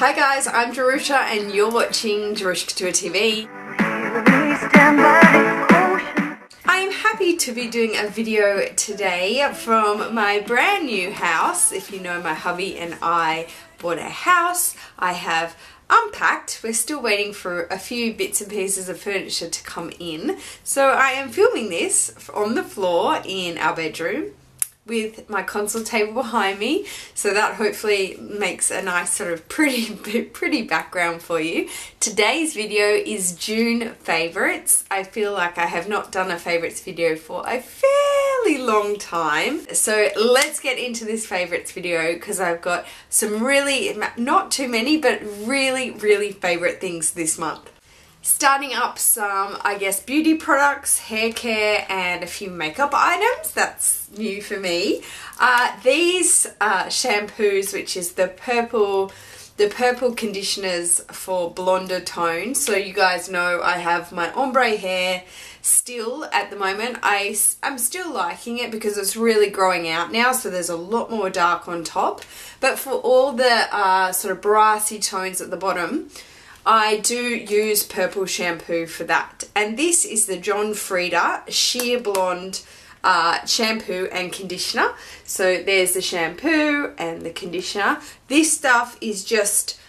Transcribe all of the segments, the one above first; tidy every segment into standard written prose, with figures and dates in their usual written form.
Hi guys, I'm Jerusha and you're watching Jerusha Couture TV. I'm happy to be doing a video today from my brand new house. If you know, my hubby and I bought a house. I have unpacked. We're still waiting for a few bits and pieces of furniture to come in. So I am filming this on the floor in our bedroom with my console table behind me, so that hopefully makes a nice sort of pretty background for you. Today's video is June favourites. I feel like I have not done a favourites video for a fairly long time, so let's get into this favourites video because I've got some really, not too many, but really favourite things this month. Starting up some, I guess, beauty products, hair care, and a few makeup items. That's new for me. These shampoos, which is the purple conditioners for blonder tones. So you guys know I have my ombre hair still at the moment. I'm still liking it because it's really growing out now, so there's a lot more dark on top. But for all the sort of brassy tones at the bottom, I do use purple shampoo for that. And this is the John Frieda Sheer Blonde shampoo and conditioner. So there's the shampoo and the conditioner. This stuff is just,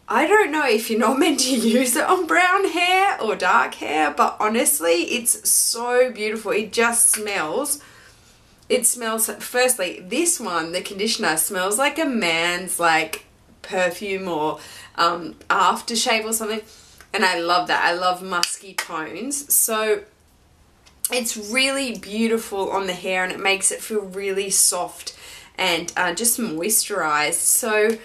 I don't know if you're not meant to use it on brown hair or dark hair, but honestly, it's so beautiful. It just smells. It smells, firstly, this one, the conditioner, smells like a man's like perfume or aftershave or something, and I love that. I love musky tones, so it's really beautiful on the hair and it makes it feel really soft and just moisturized. So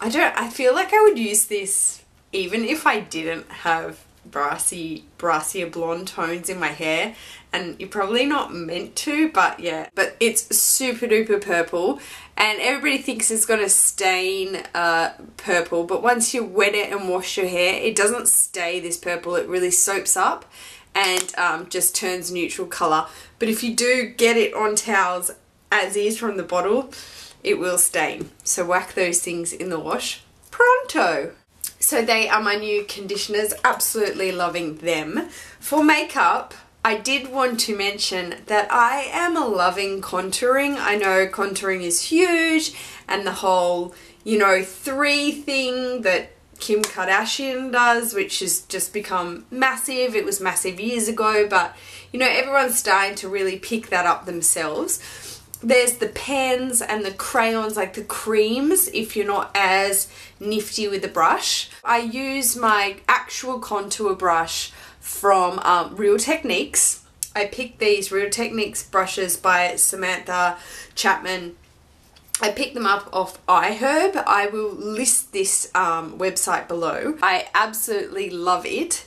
I feel like I would use this even if I didn't have brassier blonde tones in my hair, and you're probably not meant to, but yeah. But it's super duper purple and everybody thinks it's gonna stain purple, but once you wet it and wash your hair, it doesn't stay this purple. It really soaps up and just turns neutral color. But if you do get it on towels as is from the bottle, it will stain. So whack those things in the wash pronto. So they are my new conditioners, absolutely loving them. For makeup, I did want to mention that I am loving contouring. I know contouring is huge, and the whole, you know, 3 thing that Kim Kardashian does, which has just become massive. It was massive years ago, but you know, everyone's starting to really pick that up themselves. There's the pens and the crayons, like the creams, if you're not as nifty with the brush. I use my actual contour brush from Real Techniques. I picked these Real Techniques brushes by Samantha Chapman. I picked them up off iHerb. I will list this website below. I absolutely love it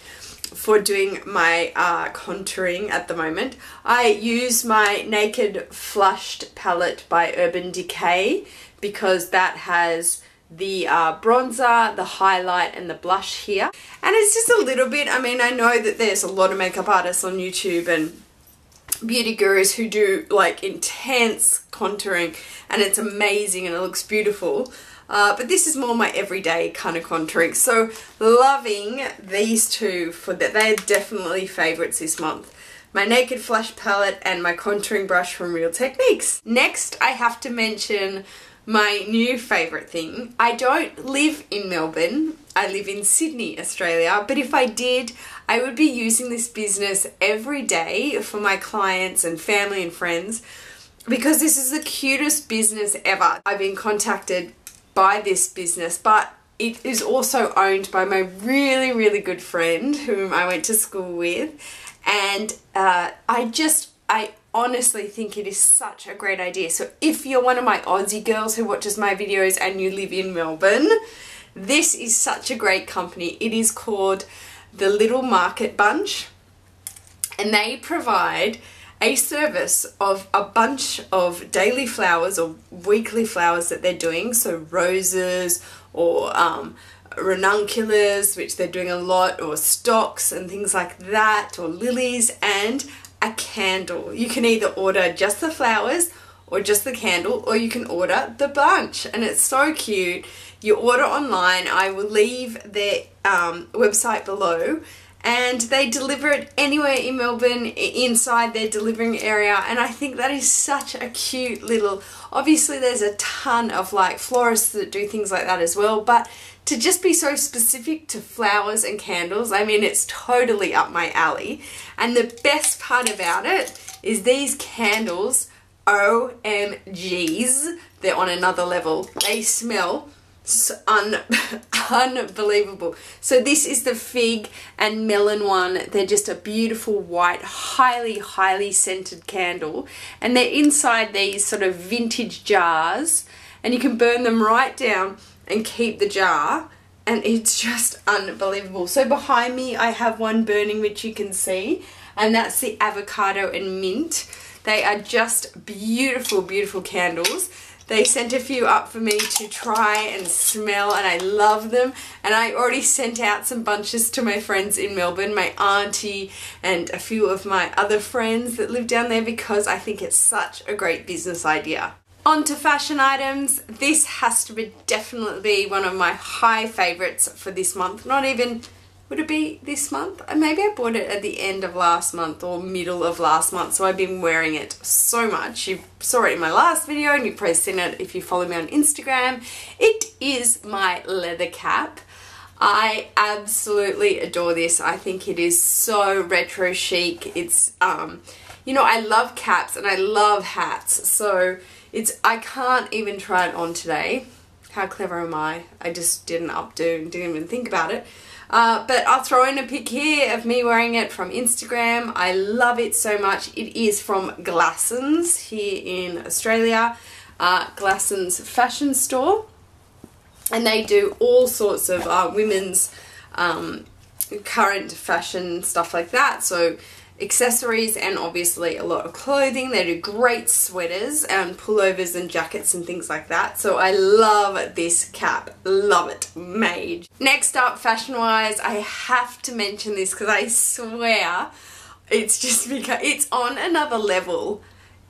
for doing my contouring at the moment. I use my Naked Flushed palette by Urban Decay because that has the bronzer, the highlight, and the blush here. And it's just a little bit, I mean, I know that there's a lot of makeup artists on YouTube and beauty gurus who do like intense contouring and it's amazing and it looks beautiful. But this is more my everyday kind of contouring. So loving these two for that. They're definitely favourites this month. My Naked Flush palette and my contouring brush from Real Techniques. Next, I have to mention my new favourite thing. I don't live in Melbourne. I live in Sydney, Australia. But if I did, I would be using this business every day for my clients and family and friends because this is the cutest business ever. I've been contacted by this business, but it is also owned by my really good friend whom I went to school with, and I honestly think it is such a great idea. So if you're one of my Aussie girls who watches my videos and you live in Melbourne, this is such a great company. It is called the Little Market Bunch, and they provide a service of a bunch of daily flowers or weekly flowers that they're doing. So roses or ranunculus, which they're doing a lot, or stocks and things like that, or lilies, and a candle. You can either order just the flowers or just the candle, or you can order the bunch, and it's so cute. You order online. I will leave their website below, and they deliver it anywhere in Melbourne inside their delivering area, and I think that is such a cute little, obviously there's a ton of like florists that do things like that as well, but to just be so specific to flowers and candles, I mean, it's totally up my alley. And the best part about it is these candles, OMGs, they're on another level. They smell unbelievable. So this is the fig and melon one. They're just a beautiful white, highly scented candle, and they're inside these sort of vintage jars, and you can burn them right down and keep the jar, and it's just unbelievable. So behind me I have one burning, which you can see, and that's the avocado and mint. They are just beautiful candles. They sent a few up for me to try and smell, and I love them. And I already sent out some bunches to my friends in Melbourne, my auntie and a few of my other friends that live down there, because I think it's such a great business idea. On to fashion items. This has to be definitely one of my high favorites for this month. Not even, would it be this month? Maybe I bought it at the end of last month or middle of last month, so I've been wearing it so much. You saw it in my last video, and you've probably seen it if you follow me on Instagram. It is my leather cap. I absolutely adore this. I think it is so retro chic. It's, you know, I love caps and I love hats, so I can't even try it on today. How clever am I? I just didn't didn't even think about it. But I'll throw in a pic here of me wearing it from Instagram. I love it so much. It is from Glassons here in Australia, Glassons fashion store, and they do all sorts of women's current fashion stuff like that. So accessories and obviously a lot of clothing. They do great sweaters and pullovers and jackets and things like that. So I love this cap. Love it. Made. Next up, fashion wise, I have to mention this because I swear it's just because it's on another level.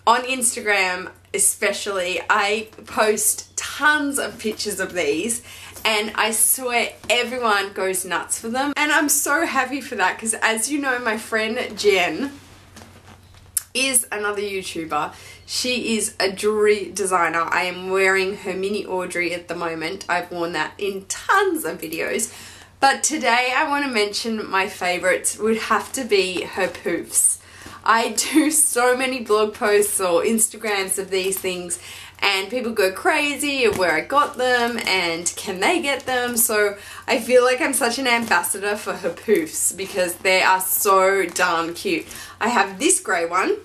On Instagram especially, I post tons of pictures of these, and I swear everyone goes nuts for them, and I'm so happy for that, because as you know, my friend Jen is another YouTuber. She is a jewelry designer. I am wearing her mini Audrey at the moment. I've worn that in tons of videos, but today I want to mention my favorites would have to be her poofs. I do so many blog posts or Instagrams of these things, and people go crazy of where I got them and can they get them. So I feel like I'm such an ambassador for her poofs because they are so darn cute. I have this grey one,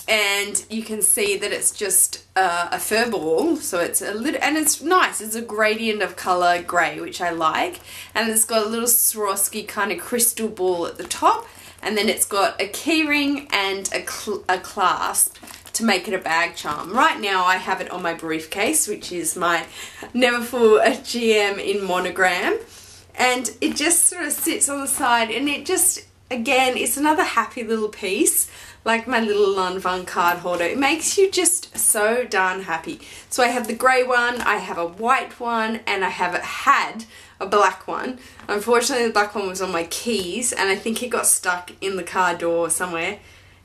and you can see that it's just a fur ball, so it's a little, and it's nice. It's a gradient of colour grey, which I like, and it's got a little Swarovski kind of crystal ball at the top, and then it's got a keyring and a clasp to make it a bag charm. Right now I have it on my briefcase, which is my Neverfull GM in monogram, and it just sort of sits on the side, and it just, again, it's another happy little piece, like my little Lanvin card holder. It makes you just so darn happy. So I have the grey one, I have a white one, and I had a black one. Unfortunately the black one was on my keys, and I think it got stuck in the car door somewhere,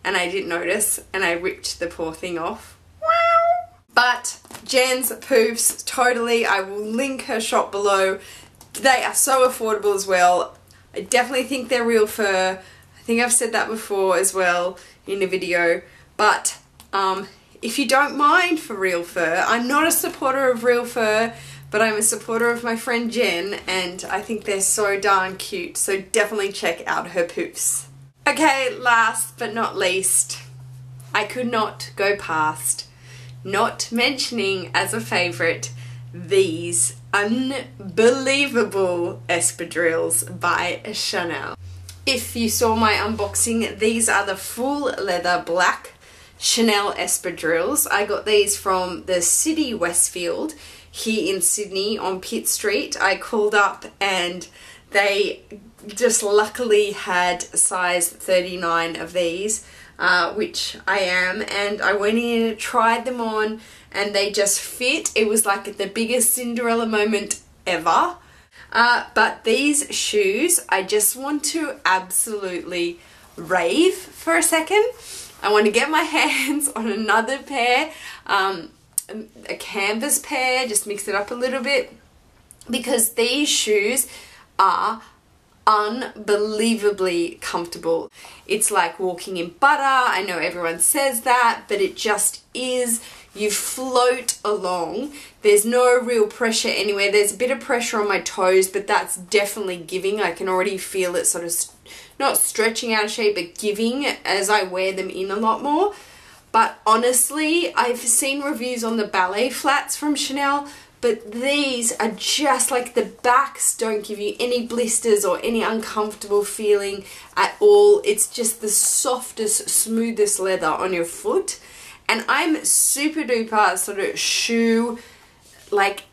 and I didn't notice, and I ripped the poor thing off. Wow. But Jen's poofs, totally, I will link her shop below. They are so affordable as well. I definitely think they're real fur. I think I've said that before as well in a video, but if you don't mind for real fur, I'm not a supporter of real fur, but I'm a supporter of my friend Jen, and I think they're so darn cute, so definitely check out her poofs. Okay, last but not least, I could not go past not mentioning as a favourite these unbelievable espadrilles by Chanel. If you saw my unboxing, these are the full leather black Chanel espadrilles. I got these from the City Westfield here in Sydney on Pitt Street. I called up and they just luckily had size 39 of these. which I am, and I went in, tried them on, and they just fit. It was like the biggest Cinderella moment ever. But these shoes, I just want to absolutely rave for a second. I want to get my hands on another pair, a canvas pair, just mix it up a little bit, because these shoes are unbelievably comfortable. It's like walking in butter. I know everyone says that, but it just is. You float along. There's no real pressure anywhere. There's a bit of pressure on my toes, but that's definitely giving. I can already feel it sort of not stretching out of shape, but giving as I wear them in a lot more. But honestly, I've seen reviews on the ballet flats from Chanel, but these are just like, the backs don't give you any blisters or any uncomfortable feeling at all. It's just the softest, smoothest leather on your foot. And I'm super duper sort of shoe, like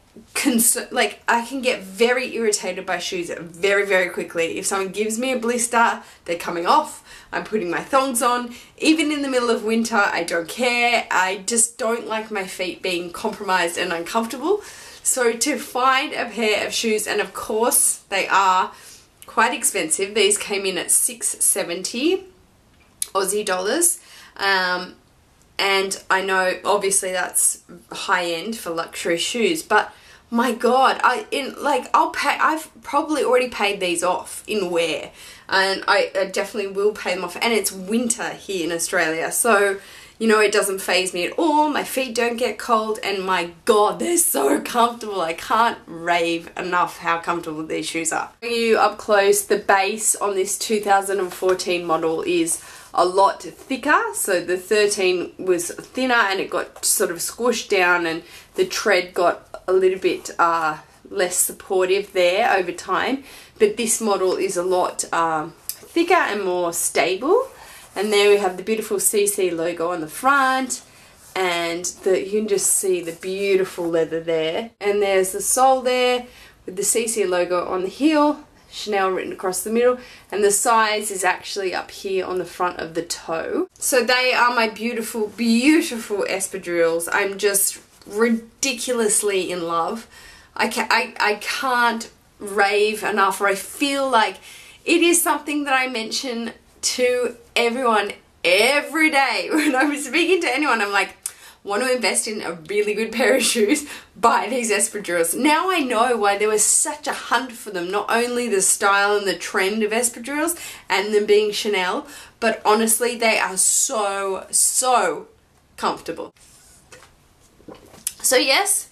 I can get very irritated by shoes very, very quickly. If someone gives me a blister, they're coming off. I'm putting my thongs on. Even in the middle of winter, I don't care. I just don't like my feet being compromised and uncomfortable. So to find a pair of shoes, and of course they are quite expensive. These came in at $670 Aussie dollars. And I know obviously that's high end for luxury shoes, but my God, I've probably already paid these off in wear, and I definitely will pay them off. And it's winter here in Australia, so you know, it doesn't faze me at all. My feet don't get cold, and my God, they're so comfortable. I can't rave enough how comfortable these shoes are. Bring you up close, the base on this 2014 model is a lot thicker. So the 13 was thinner and it got sort of squished down, and the tread got a little bit less supportive there over time. But this model is a lot thicker and more stable. And there we have the beautiful CC logo on the front, and you can just see the beautiful leather there. And there's the sole there with the CC logo on the heel, Chanel written across the middle, and the size is actually up here on the front of the toe. So they are my beautiful, beautiful espadrilles. I'm just ridiculously in love. I can't rave enough, or I feel like it is something that I mention to everyone every day. When I'm speaking to anyone, I'm like, want to invest in a really good pair of shoes, buy these espadrilles. Now I know why there was such a hunt for them. Not only the style and the trend of espadrilles and them being Chanel, but honestly they are so, so comfortable. So yes,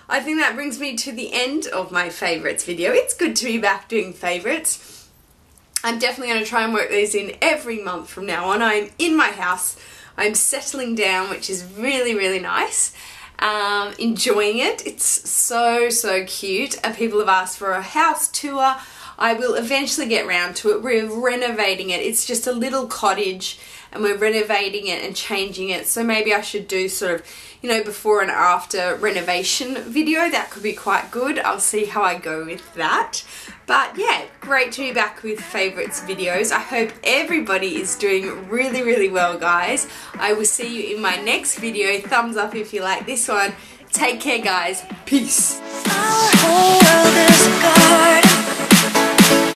I think that brings me to the end of my favourites video. It's good to be back doing favourites. I'm definitely going to try and work these in every month from now on. I'm in my house. I'm settling down, which is really, really nice. Enjoying it. It's so, so cute. People have asked for a house tour. I will eventually get round to it. We're renovating it. It's just a little cottage, and we're renovating it and changing it. So maybe I should do sort of, you know, before and after renovation video. That could be quite good. I'll see how I go with that. But yeah, great to be back with favourites videos. I hope everybody is doing really, really well, guys. I will see you in my next video. Thumbs up if you like this one. Take care, guys. Peace. Our whole world is a garden.